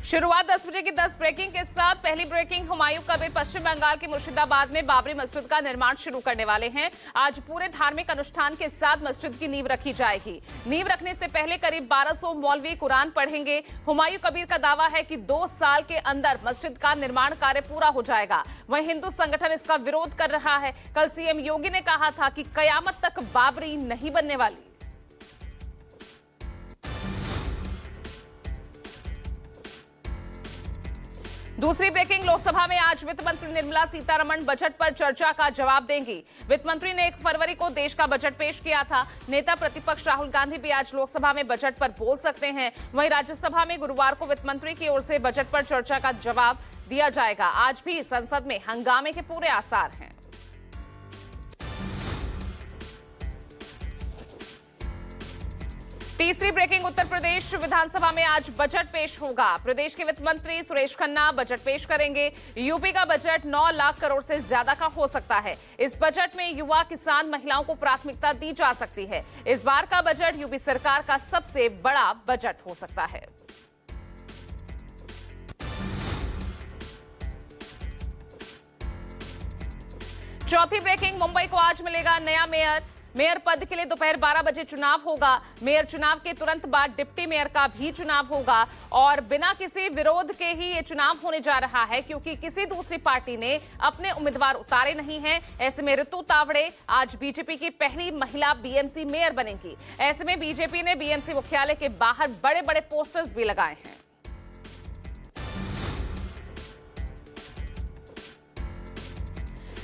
शुरुआत 10 बजे की 10 ब्रेकिंग के साथ। पहली ब्रेकिंग, हुमायूं कबीर पश्चिम बंगाल के मुर्शिदाबाद में बाबरी मस्जिद का निर्माण शुरू करने वाले हैं। आज पूरे धार्मिक अनुष्ठान के साथ मस्जिद की नींव रखी जाएगी। नींव रखने से पहले करीब 1200 मौलवी कुरान पढ़ेंगे। हुमायूं कबीर का दावा है कि 2 साल के अंदर मस्जिद का निर्माण कार्य पूरा हो जाएगा। वहीं हिंदू संगठन इसका विरोध कर रहा है। कल सीएम योगी ने कहा था कि कयामत तक बाबरी नहीं बनने वाली। दूसरी ब्रेकिंग, लोकसभा में आज वित्त मंत्री निर्मला सीतारमण बजट पर चर्चा का जवाब देंगी। वित्त मंत्री ने 1 फरवरी को देश का बजट पेश किया था। नेता प्रतिपक्ष राहुल गांधी भी आज लोकसभा में बजट पर बोल सकते हैं। वहीं राज्यसभा में गुरुवार को वित्त मंत्री की ओर से बजट पर चर्चा का जवाब दिया जाएगा। आज भी संसद में हंगामे के पूरे आसार हैं। तीसरी ब्रेकिंग, उत्तर प्रदेश विधानसभा में आज बजट पेश होगा। प्रदेश के वित्त मंत्री सुरेश खन्ना बजट पेश करेंगे। यूपी का बजट 9 लाख करोड़ से ज्यादा का हो सकता है। इस बजट में युवा, किसान, महिलाओं को प्राथमिकता दी जा सकती है। इस बार का बजट यूपी सरकार का सबसे बड़ा बजट हो सकता है। चौथी ब्रेकिंग, मुंबई को आज मिलेगा नया मेयर। मेयर पद के लिए दोपहर 12 बजे चुनाव होगा। मेयर चुनाव के तुरंत बाद डिप्टी मेयर का भी चुनाव होगा और बिना किसी विरोध के ही ये चुनाव होने जा रहा है, क्योंकि किसी दूसरी पार्टी ने अपने उम्मीदवार उतारे नहीं हैं। ऐसे में ऋतु तावड़े आज बीजेपी की पहली महिला बीएमसी मेयर बनेंगी। ऐसे में बीजेपी ने बीएमसी मुख्यालय के बाहर बड़े बड़े पोस्टर्स भी लगाए हैं।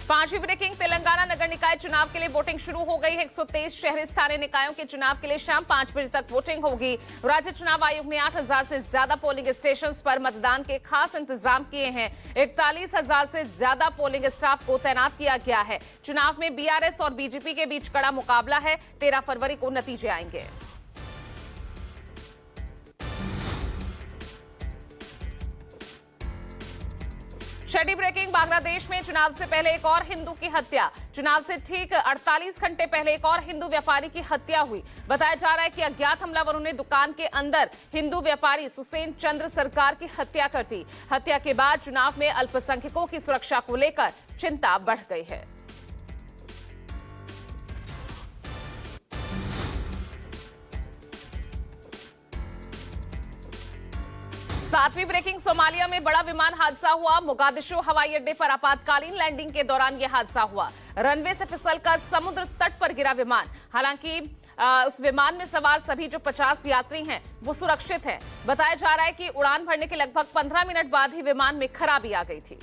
पांचवी ब्रेकिंग, तेलंगाना नगर निकाय चुनाव के लिए वोटिंग शुरू हो गई है। 123 शहरी स्थानीय निकायों के चुनाव के लिए शाम 5 बजे तक वोटिंग होगी। राज्य चुनाव आयोग ने 8000 से ज्यादा पोलिंग स्टेशंस पर मतदान के खास इंतजाम किए हैं। 41,000 से ज्यादा पोलिंग स्टाफ को तैनात किया गया है। चुनाव में बीआरएस और बीजेपी के बीच कड़ा मुकाबला है। 13 फरवरी को नतीजे आएंगे। छठी ब्रेकिंग, बांग्लादेश में चुनाव से पहले एक और हिंदू की हत्या। चुनाव से ठीक 48 घंटे पहले एक और हिंदू व्यापारी की हत्या हुई। बताया जा रहा है कि अज्ञात हमलावरों ने दुकान के अंदर हिंदू व्यापारी सुसेन चंद्र सरकार की हत्या कर दी। हत्या के बाद चुनाव में अल्पसंख्यकों की सुरक्षा को लेकर चिंता बढ़ गई है। सातवीं ब्रेकिंग, सोमालिया में बड़ा विमान हादसा हुआ। मोगादिशु हवाई अड्डे पर आपातकालीन लैंडिंग के दौरान यह हादसा हुआ। रनवे से फिसलकर समुद्र तट पर गिरा विमान। हालांकि उस विमान में सवार सभी जो 50 यात्री हैं वो सुरक्षित हैं। बताया जा रहा है कि उड़ान भरने के लगभग 15 मिनट बाद ही विमान में खराबी आ गई थी।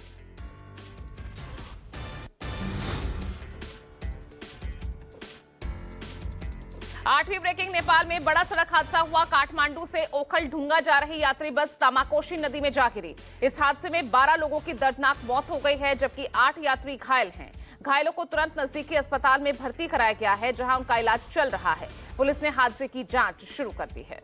आठवीं ब्रेकिंग, नेपाल में बड़ा सड़क हादसा हुआ। काठमांडू से ओखलढुंगा जा रही यात्री बस तामाकोशी नदी में जा गिरी। इस हादसे में 12 लोगों की दर्दनाक मौत हो गई है, जबकि 8 यात्री घायल हैं। घायलों को तुरंत नजदीकी अस्पताल में भर्ती कराया गया है, जहां उनका इलाज चल रहा है। पुलिस ने हादसे की जांच शुरू कर दी है।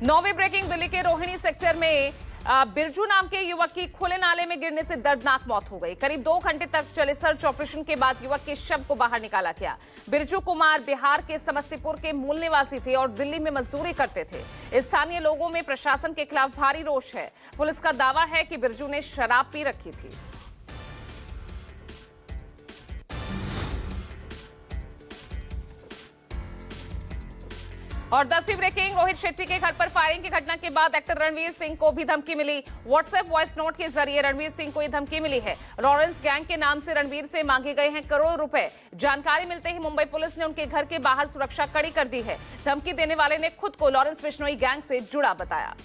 नौवीं ब्रेकिंग, दिल्ली के रोहिणी सेक्टर में बिरजू नाम के युवक की खुले नाले में गिरने से दर्दनाक मौत हो गई। करीब 2 घंटे तक चले सर्च ऑपरेशन के बाद युवक के शव को बाहर निकाला गया। बिरजू कुमार बिहार के समस्तीपुर के मूल निवासी थे और दिल्ली में मजदूरी करते थे। स्थानीय लोगों में प्रशासन के खिलाफ भारी रोष है। पुलिस का दावा है कि बिरजू ने शराब पी रखी थी। और 10वीं ब्रेकिंग, रोहित शेट्टी के घर पर फायरिंग की घटना के बाद एक्टर रणवीर सिंह को भी धमकी मिली। व्हाट्सएप वॉइस नोट के जरिए रणवीर सिंह को यह धमकी मिली है। लॉरेंस गैंग के नाम से रणवीर से मांगे गए हैं करोड़ों रुपए। जानकारी मिलते ही मुंबई पुलिस ने उनके घर के बाहर सुरक्षा कड़ी कर दी है। धमकी देने वाले ने खुद को लॉरेंस बिश्नोई गैंग से जुड़ा बताया।